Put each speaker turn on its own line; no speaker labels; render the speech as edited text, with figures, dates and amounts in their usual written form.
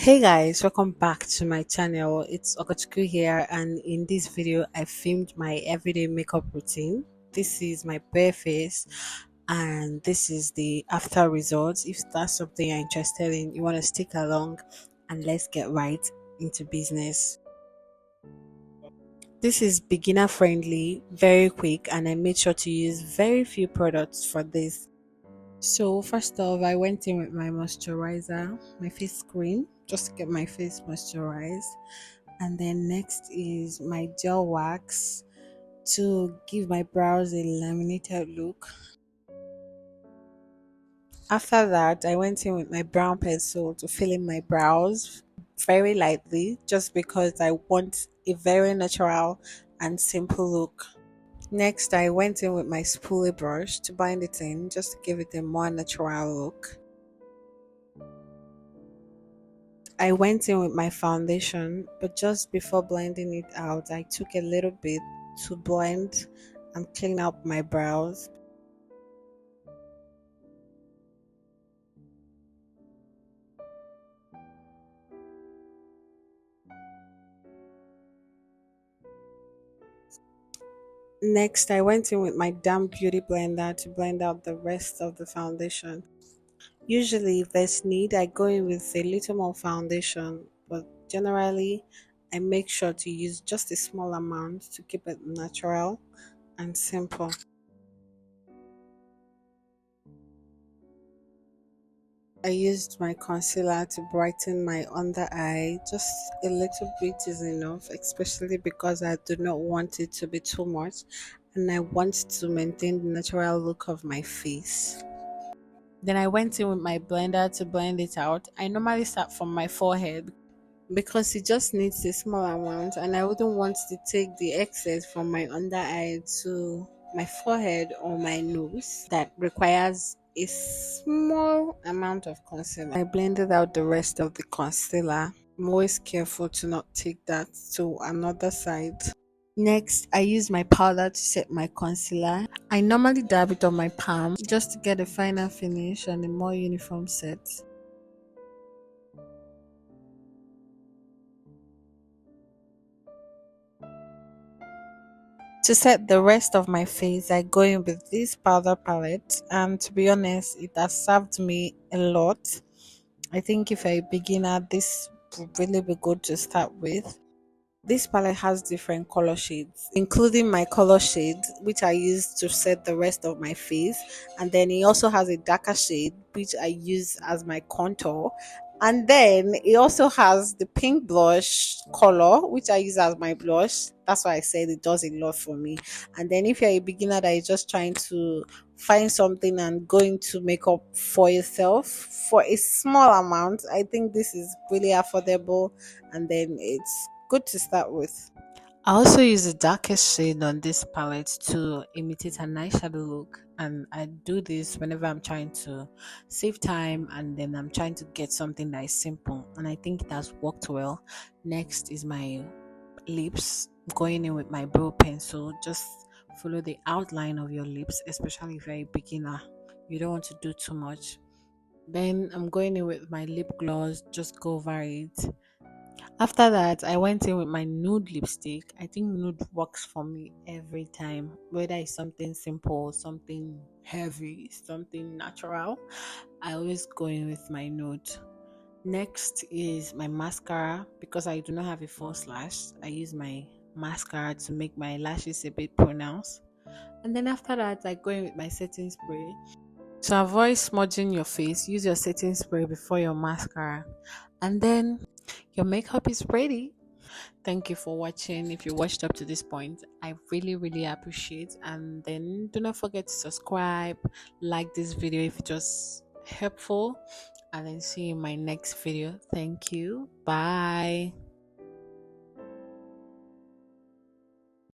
Hey guys, welcome back to my channel. It's Okachukwu here, and in this video I filmed my everyday makeup routine. This is my bare face and this is the after results. If that's something you're interested in, you want to stick along and let's get right into business. This is beginner friendly, very quick, and I made sure to use very few products for this. So first off, I went in with my moisturizer, my face cream, just to get my face moisturized. And then next is my gel wax to give my brows a laminated look. After that, I went in with my brown pencil to fill in my brows very lightly, just because I want a very natural and simple look. Next, I went in with my spoolie brush to bind it in, just to give it a more natural look. I went in with my foundation, but just before blending it out, I took a little bit to blend and clean up my brows. Next, I went in with my damp beauty blender to blend out the rest of the foundation. Usually, if there's need, I go in with a little more foundation, but generally, I make sure to use just a small amount to keep it natural and simple. I used my concealer to brighten my under eye. Just a little bit is enough, especially because I do not want it to be too much and I want to maintain the natural look of my face. Then I went in with my blender to blend it out. I normally start from my forehead because it just needs a small amount and I wouldn't want to take the excess from my under eye to my forehead or my nose that requires a small amount of concealer. I blended out the rest of the concealer. I'm always careful to not take that to another side. Next, I use my powder to set my concealer. I normally dab it on my palm just to get a finer finish and a more uniform set. To set the rest of my face, I go in with this powder palette, and to be honest, it has served me a lot. I think if you're a beginner, this would really be good to start with. This palette has different color shades, including my color shade, which I use to set the rest of my face. And then it also has a darker shade, which I use as my contour. And then it also has the pink blush color, which I use as my blush. That's why I said it does a lot for me. And then if you're a beginner that is just trying to find something and go into makeup for yourself for a small amount, I think this is really affordable and then it's good to start with. I also use the darkest shade on this palette to imitate an eyeshadow look, and I do this whenever I'm trying to save time and then I'm trying to get something that is simple, and I think it has worked well. Next is my lips, going in with my brow pencil. Just follow the outline of your lips, especially if you're a beginner. You don't want to do too much. Then I'm going in with my lip gloss, just go over it. After that, I went in with my nude lipstick. I think nude works for me every time, whether it's something simple, something heavy, something natural. I always go in with my nude. Next is my mascara. Because I do not have a false lash, I use my mascara to make my lashes a bit pronounced. And then after that, I go in with my setting spray. To avoid smudging your face, use your setting spray before your mascara. And then your makeup is ready. Thank you for watching. If you watched up to this point, I really appreciate. And then do not forget to subscribe, like this video if it was helpful, and then see you in my next video. Thank you. Bye.